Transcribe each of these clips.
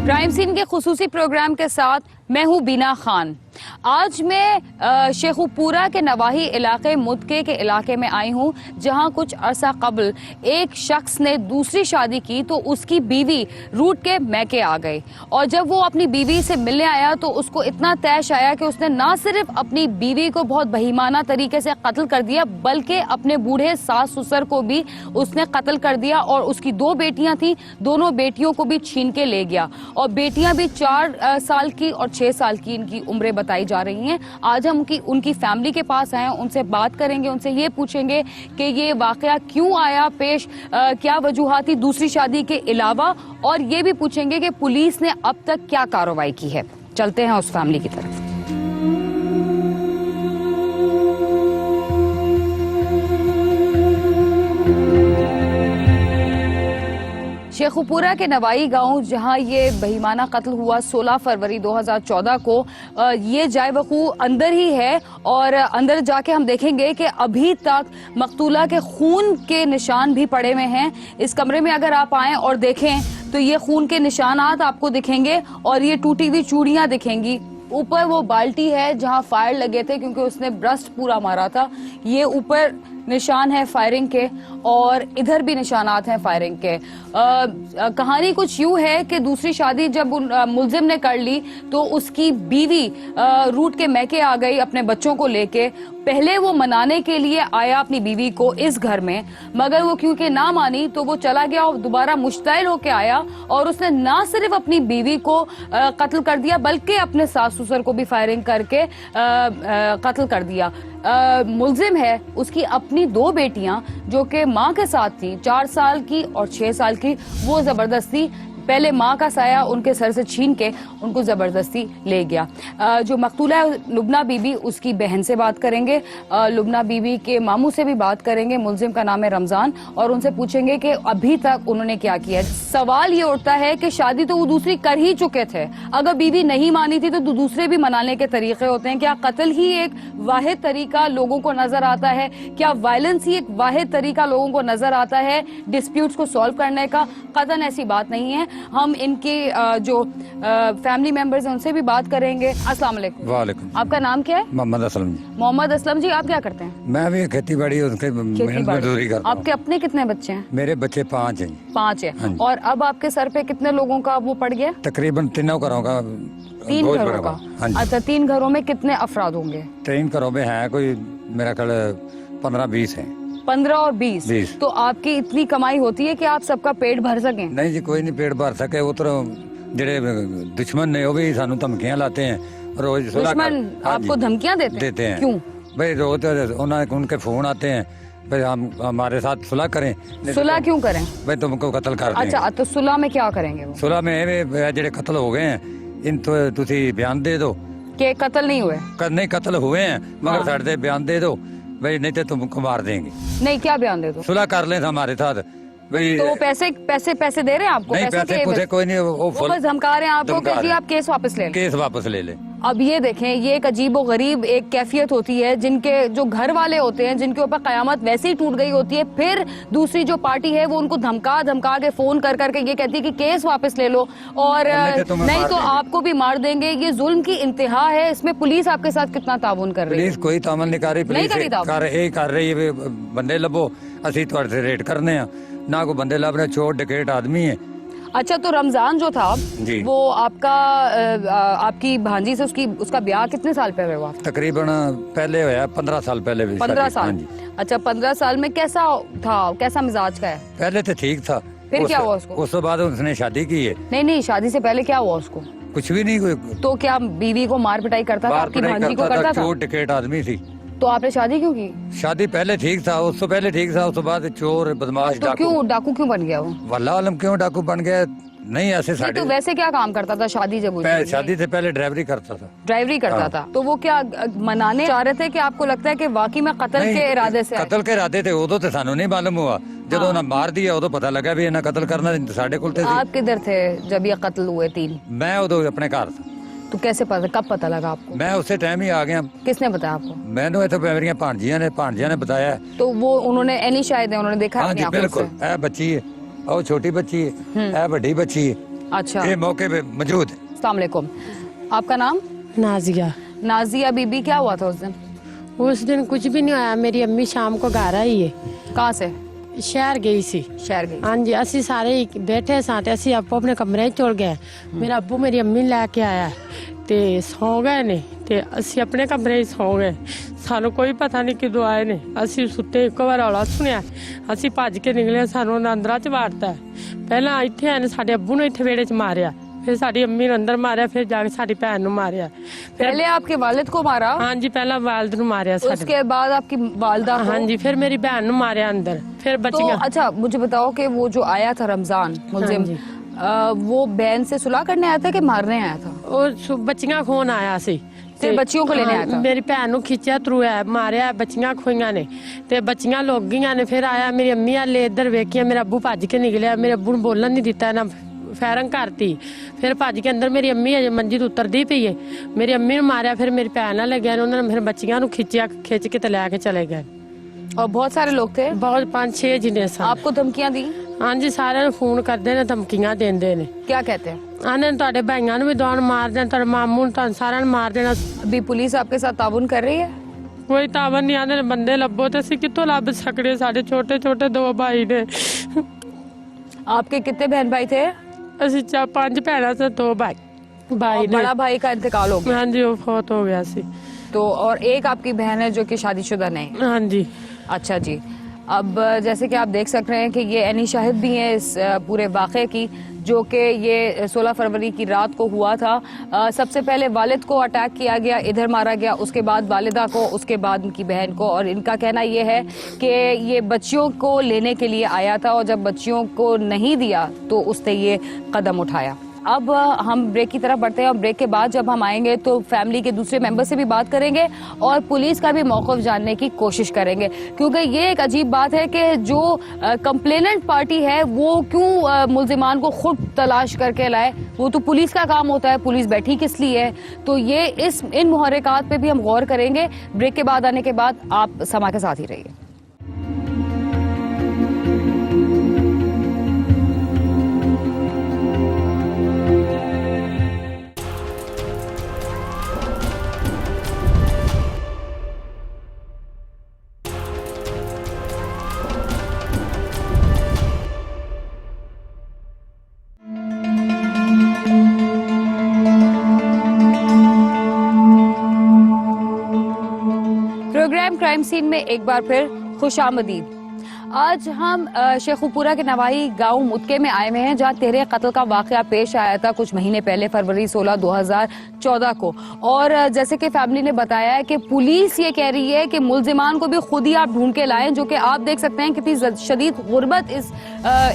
Crime scene के खुसूसी programme के साथ मैं हूं बीना खान। आज मैं शेखुपुरा के नवाही इलाके मुदके के इलाके में आई हूं, जहां कुछ अरसा कबल एक शख्स ने दूसरी शादी की तो उसकी बीवी रूठ के मैके आ गई और जब वो अपनी बीवी से मिलने आया तो उसको इतना तैश आया कि उसने ना सिर्फ अपनी बीवी को बहुत बहीमाना तरीके से कत्ल कर दिया बल्कि अपने बूढ़े सास ससुर को भी उसने कत्ल कर दिया और उसकी 2 बेटियां थीं, दोनों बेटियों को भी छीन के ले गया और बेटियां भी 4 साल की और 6 साल की इनकी उम्रें बताई जा रही हैं। आज हम उनकी फैमिली के पास आए हैं, उनसे बात करेंगे, उनसे ये पूछेंगे कि ये वाकया क्यों आया पेश, क्या वजूहात थी दूसरी शादी के अलावा, और ये भी पूछेंगे कि पुलिस ने अब तक क्या कार्रवाई की है। चलते हैं उस फैमिली की तरफ। शेखुपुरा के नवाई गांव जहां ये बहीमाना कत्ल हुआ 16 फरवरी 2014 को, ये जाए वकू अंदर ही है और अंदर जाके हम देखेंगे कि अभी तक मकतूला के खून के निशान भी पड़े हुए हैं। इस कमरे में अगर आप आएं और देखें तो ये खून के निशानात आपको दिखेंगे और ये टूटी हुई चूड़ियां दिखेंगी। ऊपर वो बाल्टी है जहां फायर लगे थे क्योंकि उसने ब्रस्ट पूरा मारा था। ये ऊपर निशान है फायरिंग के और इधर भी निशानात हैं फायरिंग के। कहानी कुछ यूं है कि दूसरी शादी जब मुलजिम ने कर ली तो उसकी बीवी रूठ के मैके आ गई अपने बच्चों को लेके। पहले वो मनाने के लिए आया अपनी बीवी को इस घर में, मगर वो क्योंकि ना मानी तो वो चला गया और दोबारा मुश्तइल होके आया और उसने ना सिर्फ अपनी बीवी को कत्ल कर दिया बल्कि अपने सास ससुर को भी फायरिंग करके कत्ल कर दिया। मुलजिम है उसकी अपनी 2 बेटियां जो कि माँ के साथ थी, 4 साल की और 6 साल की, वो जबरदस्ती पहले माँ का साया उनके सर से छीन के उनको जबरदस्ती ले गया। जो मकतूला है लुबना बीबी, उसकी बहन से बात करेंगे, लुबना बीबी के मामू से भी बात करेंगे, मुलजिम का नाम है रमजान, और उनसे पूछेंगे कि अभी तक उन्होंने क्या किया। सवाल ये उठता है कि शादी तो वो दूसरी कर ही चुके थे, अगर बीवी नहीं मानी थी तो दूसरे भी मनाने के तरीके होते हैं। क्या कत्ल ही एक वाहिद तरीका लोगों को नजर आता है? क्या वायलेंस ही एक वाहिद तरीका लोगों को नजर आता है डिस्प्यूट्स को सॉल्व करने का? कतन ऐसी बात नहीं है। हम इनके जो फैमिली मेंबर्स हैं उनसे भी बात करेंगे। अस्सलाम वालेकुम। वालेकुम। आपका नाम क्या है? मोहम्मद असलम जी। मोहम्मद असलम जी, आप क्या करते हैं? मैं भी खेती बाड़ी मजदूरी करता हूँ। आपके अपने कितने बच्चे हैं? मेरे बच्चे 5 हैं। 5 है। और अब आपके सर पे कितने लोगों का वो पड़ गया? तकरीबन 3 घरों का। 3 घरों का? अच्छा, 3 घरों में कितने अफराद होंगे? 3 घरों में है कोई मेरा ख्याल 15-20 है। 15 और 20। तो आपकी इतनी कमाई होती है कि आप सबका पेट भर सकें? नहीं जी, कोई नहीं पेट भर सके। वो तो जेडे दुश्मन ने वो भी सानू धमकियां लाते हैं रोज। दुश्मन आपको धमकियां देते हैं? क्यों भाई? रोज उनके फोन आते हैं भाई हम हमारे साथ सुलह करें। सुलह क्यों करें भाई? तुमको कत्ल कर देंगे। अच्छा, तो सुलह में क्या करेंगे? सुलह में जेडे कत्ल हो गए हैं इन तुसी बयान दे दो कि कत्ल नहीं हुए। नहीं कत्ल हुए हैं मगर साढ़े बयान दे दो भाई, नहीं तो तुमको मार देंगे। नहीं, क्या बयान दे दो? सुलह कर लें हमारे साथ भाई। तो पैसे दे रहे हैं आपको? नहीं, पैसे कोई नहीं, वो बस धमका रहे हैं आपको कि आप केस वापस ले लें। केस वापस ले लें। अब ये देखें, ये एक अजीबो गरीब एक कैफियत होती है जिनके जो घर वाले होते हैं जिनके ऊपर कयामत वैसे ही टूट गई होती है, फिर दूसरी जो पार्टी है वो उनको धमका के फोन कर करके ये कहती है कि केस वापस ले लो और नहीं तो आपको भी मार देंगे। ये जुल्म की इंतहा है। इसमें पुलिस आपके साथ कितना ताउन कर रही है? पुलिस कोई ताउन नहीं कर रही। पुलिस कर रही है बंदे लभो, असी तुहाडे रेड करने आ ना। कोई बंदे लभ रहे, चोर डकैत आदमी है। अच्छा, तो रमजान जो था वो आपकी भांजी से उसका ब्याह कितने साल पहले हुआ? तकरीबन पहले हुआ 15 साल पहले। 15 साल? अच्छा, 15 साल में कैसा था, कैसा मिजाज का है? पहले तो ठीक था। फिर क्या हुआ उसको? उस बाद उसने शादी की है। नहीं, शादी से पहले क्या हुआ उसको? कुछ भी नहीं। कोई तो क्या बीवी को मार पिटाई करता था? आपकी भांजी को करता था? चोर डकैत आदमी थी। तो आपने शादी क्यों की? शादी पहले ठीक था, उससे पहले ठीक था, उसके बाद चोर बदमाश डाकू क्यों बन गया वो? वल्लाह आलम क्यों डाकू बन गया? नहीं ऐसे साढ़े। तो वैसे क्या काम करता था शादी जब हुई? शादी से पहले ड्राइवरी करता था। ड्राइवरी करता था। तो वो क्या मनाने चाह रहे थे कि आपको लगता है कि वाकई में कत्ल के इरादे से? कत्ल के इरादे थे उदो तो सानू नहीं मालूम हुआ। जब उन्हें मार दिया उदो पता लगा भी इन्हें कत्ल करना साढ़े कोल थे। आप किधर थे जब ये कत्ल हुए 3? मैं उदो अपने घर था। तो कैसे पता, कब पता लगा आपको? मैं उसी टाइम ही आ गया। किसने बताया आपको? मैंने तो मेरी भांजिया ने बताया। तो वो उन्होंने एनी शायद है उन्होंने देखा? हाँ जी बिल्कुल। है बच्ची है और छोटी बच्ची है, बड़ी बच्ची है। अच्छा, ये मौके पे मौजूद है। अस्सलाम वालेकुम। आपका नाम? नाजिया। नाजिया बीबी, क्या हुआ था उस दिन कुछ भी नहीं होया। मेरी अम्मी शाम को घर आई है, कहाँ से? शहर गई सी। शहर गई। हाँ जी, असी सारे ही बैठे साथ, असी आपो अपने कमरे चल गए। मेरा अब्बू मेरी अम्मी लैके आया ते सौ गए ने ते असी अपने कमरे ही सौ गए। सानू कोई पता नहीं किदों आए ने। असी सुते एक बार रौला सुनिया, असी भज के निकले, सानू अंदर च वाड़ता है। पहला इत्थे आए ने, साडे अब्बू ने इत्थे वेड़े च मारिया, फिर साडी अम्मी ने अंदर मारिया, फिर जाके साडी भैन नू मारिया। पहले आपके वालिद को मारा? हाँ जी, पहला वालिद नू मारिया साडे। उसके बाद आपकी वालदा को? हाँ जी, फिर मेरी बहन नू मारिया अंदर, फिर तो बच्चियां। अच्छा, मुझे बताओ कि वो जो आया था रमजान मुलजिम, वो बहन से सुलह करने आया था कि मारने आया था? और बच्चियां खोन आया सी, फिर बच्चियों को लेने आया था? मेरी भैन नू खिंचा त्रुया, मारिया, बच्चियां खोईयां ने ते बच्चियां लोग गईयां ने। फिर आया मेरी अम्मी आले इधर वेखिया, मेरा अब्बू भज के निकलिया, मेरे अब्बू ने बोलन नहीं दिता ना, फैरंग करती। फिर भज के अंदर मेरी अम्मी अजे मंजी तो उतरदी पई है, मेरी अम्मी ने मारिया, फिर मेरी भैन नाल लग्या, उन्होंने फिर बच्चियां नू खिंचिया, खिंच के ते लैके चले गए। और बहुत सारे लोग थे? बहुत 5-6 जिने सन। आपको धमकियां दी? हाँ जी, सारे फोन करते ने, धमकियां देंदे ने। क्या कहते हैं? आने तुहाडे भाइयां नू भी दौड़ मार देना, तुहाडे मामू नू सारा मार देना। अभी पुलिस आपके साथ ताउन कर रही है? कोई तावन नहीं, आने बंदे लभो तो असीं कित्थों लभ सकदे, साडे छोटे छोटे 2 भाई ने। आपके कितने बहन भाई थे? असीं 5 भैणां से 2 भाई और ने। बड़ा भाई का इंतकाल हो गया? हाँ जी, वो फौत हो गया सी। तो और एक आपकी बहन है जो कि शादीशुदा नहीं? हाँ जी। अच्छा जी। अब जैसे कि आप देख सक रहे हैं कि ये एनी शाहिद भी हैं इस पूरे वाक़े की, जो कि ये 16 फरवरी की रात को हुआ था। सबसे पहले वालिद को अटैक किया गया, इधर मारा गया, उसके बाद वालिदा को, उसके बाद उनकी बहन को। और इनका कहना ये है कि ये बच्चियों को लेने के लिए आया था और जब बच्चियों को नहीं दिया तो उसने ये कदम उठाया। अब हम ब्रेक की तरफ बढ़ते हैं और ब्रेक के बाद जब हम आएंगे तो फैमिली के दूसरे मेंबर से भी बात करेंगे और पुलिस का भी मौक़िफ़ जानने की कोशिश करेंगे, क्योंकि ये एक अजीब बात है कि जो कंप्लेनेंट पार्टी है वो क्यों मुल्जिमान को खुद तलाश करके लाए। वो तो पुलिस का काम होता है, पुलिस बैठी किस लिए है। तो ये इन मुहर्रिकात पे भी हम गौर करेंगे। ब्रेक के बाद आने के बाद आप समा के साथ ही रहिए। प्रोग्राम क्राइम सीन में एक बार फिर खुशामदीद। आज हम शेखुपुरा के नवाई गांव मुतके में आए हुए हैं, जहां 13 कत्ल का वाकया पेश आया था कुछ महीने पहले, फरवरी 16, 2014 को। और जैसे कि फैमिली ने बताया है कि पुलिस ये कह रही है कि मुल्जिमान को भी खुद ही आप ढूंढ के लाएं, जो कि आप देख सकते हैं कितनी शदीद गुर्बत इस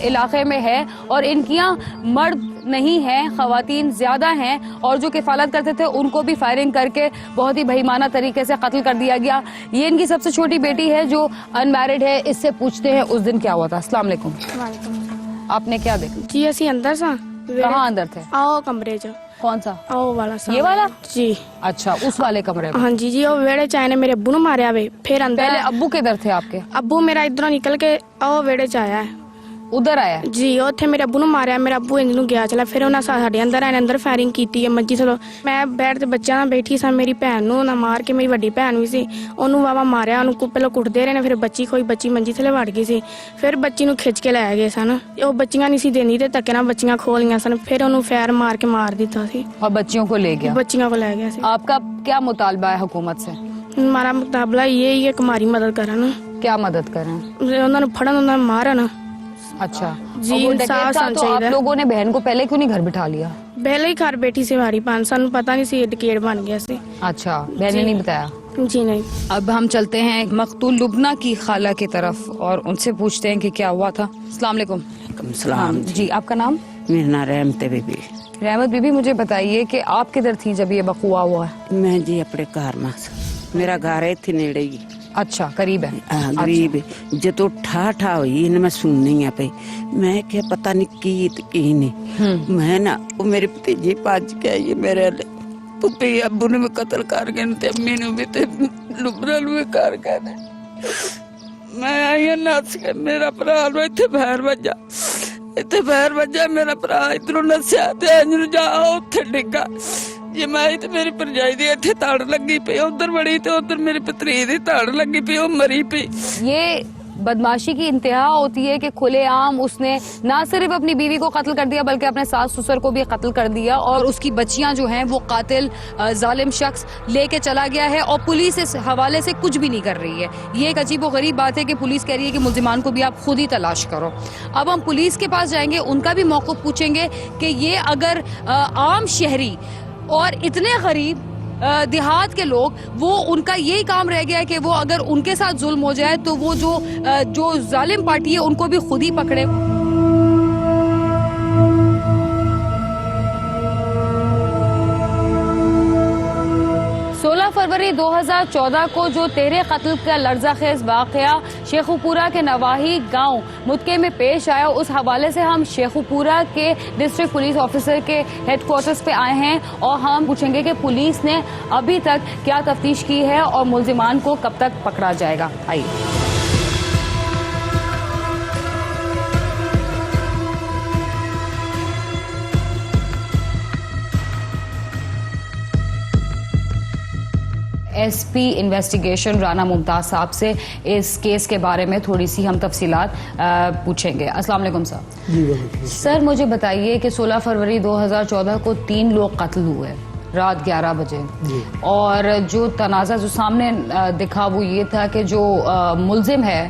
इलाके में है और इनकियां मर्द नहीं हैं, खवातीन ज्यादा हैं। और जो किफालत करते थे उनको भी फायरिंग करके बहुत ही बेईमाना तरीके से कत्ल कर दिया गया। ये इनकी सबसे छोटी बेटी है जो अनमैरिड है। इससे पूछते हैं उस दिन क्या हुआ था। अस्सलाम वालेकुम। आपने क्या देखा? जी असी अंदर सा। कहाँ अंदर थे? आओ कमरे च। कौन सा? आओ वाला सा। ये वाला? जी। अच्छा, उस वाले कमरे में? हाँ जी जी, वो वेड़े च आए ने, मेरे अब्बू ने मारिया वे। फिर अंदर पहले अब्बू किधर थे आपके? अब्बू मेरा इधरों निकल के आओ वेड़े च आया है, उधर आया? जी, ਉੱਥੇ ਮੇਰੇ ਅੱਬੂ ਨੂੰ ਮਾਰਿਆ, ਮੇਰਾ ਅੱਬੂ ਇੰਜ ਨੂੰ ਗਿਆ ਚਲਾ। ਫਿਰ ਉਹਨਾਂ ਸਾਡੇ ਅੰਦਰ ਆਏ ਨੇ, ਅੰਦਰ ਫਾਇਰਿੰਗ ਕੀਤੀ ਹੈ ਮੰਜੀ ਥੱਲੋਂ। ਮੈਂ ਬੈਠ ਤੇ ਬੱਚਿਆਂ ਨਾਲ ਬੈਠੀ ਸਾਂ, ਮੇਰੀ ਭੈਣ ਨੂੰ ਨਾ ਮਾਰ ਕੇ, ਮੇਰੀ ਵੱਡੀ ਭੈਣ ਵੀ ਸੀ, ਉਹਨੂੰ ਵਾਵਾ ਮਾਰਿਆ। ਉਹਨੂੰ ਪਹਿਲਾਂ ਕੁੱਟਦੇ ਰਹੇ ਨੇ, ਫਿਰ ਬੱਚੀ ਕੋਈ ਬੱਚੀ ਮੰਜੀ ਥੱਲੇ ਵੜ ਗਈ ਸੀ। ਫਿਰ ਬੱਚੀ ਨੂੰ ਖਿੱਚ ਕੇ ਲੈ ਗਏ ਸਨ। ਉਹ ਬੱਚੀਆਂ ਨਹੀਂ ਸੀ ਦੇਣੀ ਤੇ ਧੱਕੇ ਨਾਲ ਬੱਚੀਆਂ ਖੋਹ ਲਈਆਂ ਸਨ। ਫਿਰ ਉਹਨੂੰ ਫੈਰ ਮਾਰ ਕੇ ਮਾਰ ਦਿੱਤਾ ਸੀ और बच्चियों को ले गया? ਬੱਚੀਆਂ को ਲੈ ਗਿਆ ਸੀ। आपका क्या मुतालबा है हुकूमत से? हमारा मुकाबला ये ही है कि हमारी मदद करन, क्या मदद करें? ਉਹਨਾਂ ਨੂੰ ਫੜਨ, ਉਹਨਾਂ ਨੂੰ ਮਾਰਨ। अच्छा जी, और वो इंसाफ डकैत था, होना तो आप चाहिए। लोगों ने बहन को पहले क्यों नहीं घर बिठा लिया? पहले ही घर बैठी सी हमारी पान, सानू पता नहीं सी डकेट बन गया सी। अच्छा, बहन ने नहीं बताया? जी नहीं। अब हम चलते हैं मकतूल लुबना की खाला की तरफ और उनसे पूछते हैं कि क्या हुआ था। अस्सलाम वालेकुम। सलाम जी, आपका नाम? मेरा नाम रहमत बीबी। रहमत बीबी, मुझे बताइए कि आप किधर थी जब ये बकुआ हुआ है? मैं जी अपने घर में मेरा घर है इतने नेड़े ही। अच्छा, करीब है? गरीब जो ठा ठा हुई इन्हें मैं सुननी है पई। मैं क्या पता नहीं की नहीं। मैं ना वो मेरी भतीजी भज के आई मेरे पुप्पी अब्बू ने भी कतल कर गए ते अम्मी ने भी ते लुबरा भी कर गए। मैं आई नस के मेरा भरा इतने बाहर बजा ਇੱਥੇ ਫੈਰ ਵੱਜਾ, ਮੇਰਾ ਭਰਾ ਇਧਰੋਂ ਨੱਸਿਆ ਤੇ ਅੰਜੂ ਜਾ ਉੱਥੇ ਡਿੱਗਾ। ਜੇ ਮੈਂ ਤੇ ਮੇਰੀ ਭਰਜਾਈ ਦੀ ਇੱਥੇ ਧੜ ਲੱਗੀ ਪਈ, ਉਧਰ ਬੜੀ ਤੇ उधर मेरी पतरी दी धड़ लगी पई, मरी पई। ये बदमाशी की इंतहा होती है कि खुलेआम उसने ना सिर्फ अपनी बीवी को कत्ल कर दिया बल्कि अपने सास ससुर को भी कत्ल कर दिया और उसकी बच्चियां जो हैं वो कातिल जालिम शख्स लेके चला गया है और पुलिस इस हवाले से कुछ भी नहीं कर रही है। ये एक अजीब व गरीब बात है कि पुलिस कह रही है कि मुल्जिमान को भी आप खुद ही तलाश करो। अब हम पुलिस के पास जाएंगे, उनका भी मौक़िफ़ पूछेंगे कि ये अगर आम शहरी और इतने गरीब देहात के लोग, वो उनका यही काम रह गया है कि वो अगर उनके साथ जुल्म हो जाए तो वो जो जालिम पार्टी है उनको भी खुद ही पकड़े। 16 फरवरी 2014 को जो तेरे कत्ल का लर्ज़ाखेज़ वाक़या शेखुपुरा के नवाही गांव मुतके में पेश आया, उस हवाले से हम शेखुपुरा के डिस्ट्रिक्ट पुलिस ऑफिसर के हेडक्वार्टर्स पे आए हैं और हम पूछेंगे कि पुलिस ने अभी तक क्या तफ्तीश की है और मुल्जिमान को कब तक पकड़ा जाएगा। आइए। एसपी इन्वेस्टिगेशन राना मुमताज साहब से इस केस के बारे में थोड़ी सी हम तफसीलात पूछेंगे। अस्सलाम वालेकुम साहब। सर मुझे बताइए कि 16 फरवरी 2014 को 3 लोग कत्ल हुए रात 11 बजे और जो तनाज़ा जो सामने दिखा वो ये था कि जो मुल्जिम है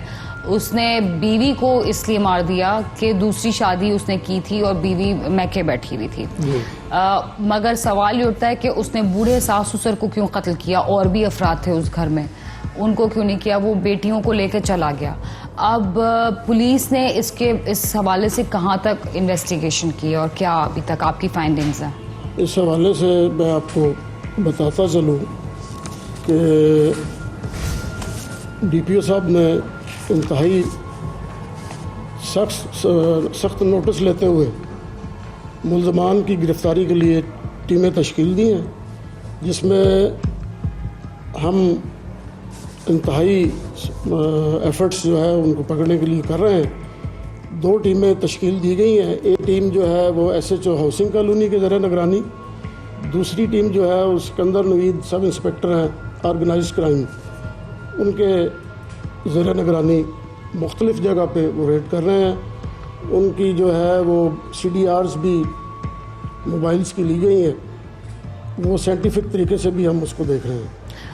उसने बीवी को इसलिए मार दिया कि दूसरी शादी उसने की थी और बीवी मैके बैठी हुई थी। मगर सवाल ये उठता है कि उसने बूढ़े सास ससुर को क्यों कत्ल किया, और भी अफराद थे उस घर में, उनको क्यों नहीं किया, वो बेटियों को लेकर चला गया। अब पुलिस ने इस हवाले से कहाँ तक इन्वेस्टिगेशन की और क्या अभी तक आपकी फाइंडिंग्स हैं? इस हवाले से मैं आपको बताता चलूँ कि डीपीओ साहब ने इंतहाई सख्त नोटिस लेते हुए मुल्ज़मान की गिरफ़्तारी के लिए टीमें तश्कील दी हैं, जिसमें हम इंतहाई एफ़र्ट्स जो है उनको पकड़ने के लिए कर रहे हैं। 2 टीमें तश्कील दी गई हैं। एक टीम जो है वो SHO हाउसिंग कॉलोनी के ज़रिए निगरानी, दूसरी टीम जो है वो सिकंदर नवीद सब इंस्पेक्टर हैं ऑर्गेनाइज क्राइम, उनके ज़रिए निगरानी मुख्तलिफ़ जगह पे वो रेड कर रहे हैं। उनकी जो है वो CDRs भी मोबाइल्स की ली गई हैं, वो साइंटिफिक तरीके से भी हम उसको देख रहे हैं।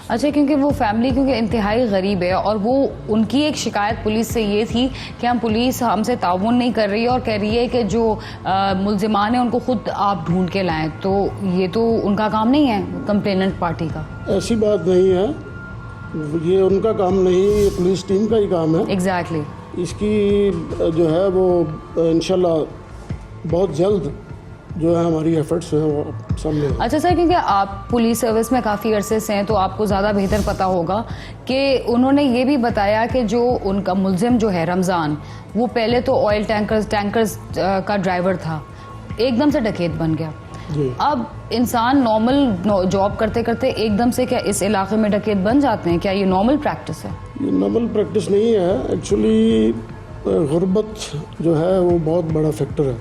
अच्छा, क्योंकि वो फैमिली क्योंकि इंतहाई गरीब है और वो उनकी एक शिकायत पुलिस से ये थी कि हम पुलिस हमसे ताउन नहीं कर रही है और कह रही है कि जो मुल्जिमान हैं उनको खुद आप ढूंढ के लाएं, तो ये तो उनका काम नहीं है कंप्लेनेंट पार्टी का। ऐसी बात नहीं है, ये उनका काम नहीं, ये पुलिस टीम का ही काम है। एग्जैक्टली। इसकी जो है वो इंशाल्लाह बहुत जल्द जो है हमारी एफर्ट्स हैं वो सामने। अच्छा सर, क्योंकि आप पुलिस सर्विस में काफ़ी अरसे से हैं तो आपको ज़्यादा बेहतर पता होगा कि उन्होंने ये भी बताया कि जो उनका मुल्जिम जो है रमज़ान, वो पहले तो ऑयल टैंकर्स का ड्राइवर था, एकदम से डकैत बन गया। अब इंसान नॉर्मल जॉब करते करते एकदम से क्या इस इलाके में डकैत बन जाते हैं? क्या ये नॉर्मल प्रैक्टिस है? ये नॉर्मल प्रैक्टिस नहीं है। एक्चुअली गुर्बत जो है वो बहुत बड़ा फैक्टर है।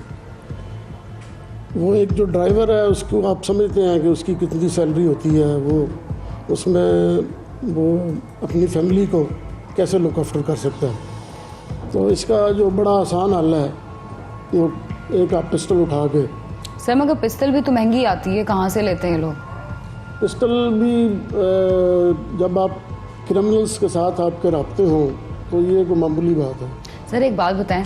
वो एक जो ड्राइवर है उसको आप समझते हैं कि उसकी कितनी सैलरी होती है, वो उसमें वो अपनी फैमिली को कैसे लुक आफ्टर कर सकता है। तो इसका जो बड़ा आसान हल है वो एक आप पिस्टल उठा के। सर मगर पिस्टल भी तो महंगी आती है, कहाँ से लेते हैं लोग? पिस्टल भी जब आप क्रिमिनल्स के साथ आपके राब्ते हों तो ये कोई मामूली बात है। सर एक बात बताएं,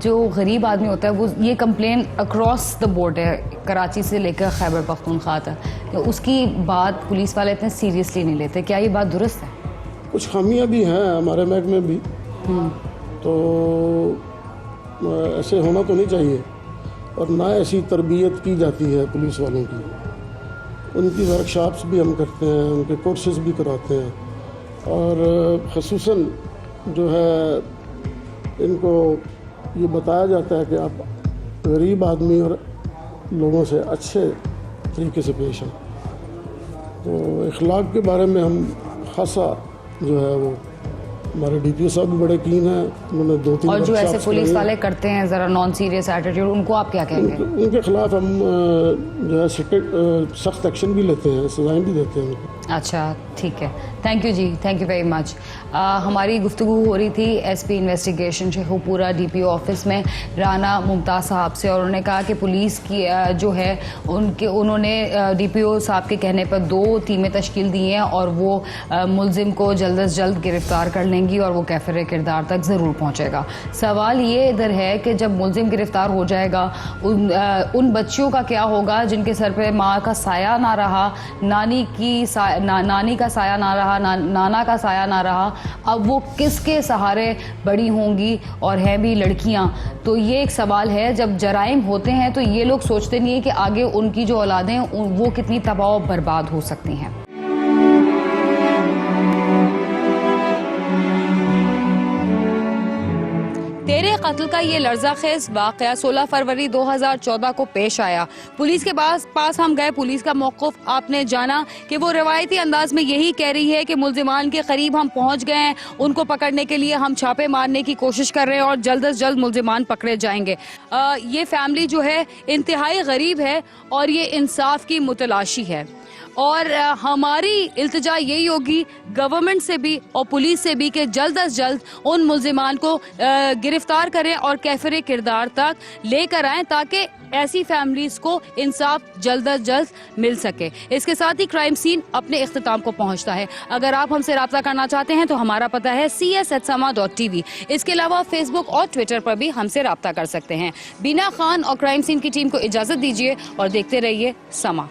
जो गरीब आदमी होता है वो ये कंप्लेन अक्रॉस द बोर्ड है, कराची से लेकर खैबर पख्तूनख्वा तक, उसकी बात पुलिस वाले इतने सीरियसली नहीं लेते, क्या ये बात दुरुस्त है? कुछ खामियां भी हैं हमारे महकमे भी, तो ऐसे होना तो नहीं चाहिए और ना ऐसी तरबियत की जाती है पुलिस वालों की। उनकी वर्कशॉप्स भी हम करते हैं, उनके कोर्सेज भी कराते हैं और ख़ुसूसन जो है इनको ये बताया जाता है कि आप गरीब आदमी और लोगों से अच्छे तरीके से पेश आएं। तो इखलाक के बारे में हम खासा जो है वो हमारे डीपीओ साहब भी बड़े कीन हैं, उन्होंने 2-3 और जो ऐसे वर्कशॉप्स पुलिस कराई वाले करते हैं जरा नॉन सीरियस एटीट्यूड, उनको आप क्या कहेंगे? उनके खिलाफ हम जो है सख्त एक्शन भी लेते हैं, सजाएं भी देते हैं उनको। अच्छा, ठीक है, थैंक यू जी, थैंक यू वेरी मच। हमारी गुफ्तगू हो रही थी SP investigation Sheikhupura DPO office में राना मुमताज़ साहब से, और उन्होंने कहा कि पुलिस की जो है उन्होंने डीपीओ साहब के कहने पर 2 टीमें तश्कील दी हैं और वो मुलजिम को जल्द अज जल्द गिरफ्तार कर लेंगी और वो कैफिर किरदार तक ज़रूर पहुँचेगा। सवाल ये इधर है कि जब मुलजिम गिरफ्तार हो जाएगा उन बच्चियों का क्या होगा जिनके सर पे माँ का साया ना रहा, नानी का साया ना रहा, नाना का साया ना रहा, अब वो किसके सहारे बड़ी होंगी, और हैं भी लड़कियां। तो ये एक सवाल है, जब जराइम होते हैं तो ये लोग सोचते नहीं है कि आगे उनकी जो औलादें वो कितनी तबाह और बर्बाद हो सकती हैं। तेरे कत्ल का ये लर्ज़ाखेज वाक़या 16 फरवरी 2014 को पेश आया। पुलिस के पास हम गए, पुलिस का मौक़िफ़ आपने जाना कि वो रवायती अंदाज में यही कह रही है कि मुल्ज़िमान के करीब हम पहुंच गए हैं, उनको पकड़ने के लिए हम छापे मारने की कोशिश कर रहे हैं और जल्द से जल्द मुल्ज़िमान पकड़े जाएंगे। ये फैमिली जो है इंतहाई गरीब है और ये इंसाफ की मुतलाशी है, और हमारी इल्तिजा यही होगी गवर्नमेंट से भी और पुलिस से भी कि जल्द अज जल्द उन मुल्जिमान को गिरफ्तार करें और कैफिर किरदार तक लेकर आएं ताकि ऐसी फैमिलीज को इंसाफ जल्द अज जल्द मिल सके। इसके साथ ही क्राइम सीन अपने इख्तिताम को पहुंचता है। अगर आप हमसे रब्ता करना चाहते हैं तो हमारा पता है cs@sama.tv। इसके अलावा फेसबुक और ट्विटर पर भी हमसे रब्ता कर सकते हैं। बीना खान और क्राइम सीन की टीम को इजाजत दीजिए और देखते रहिए समा।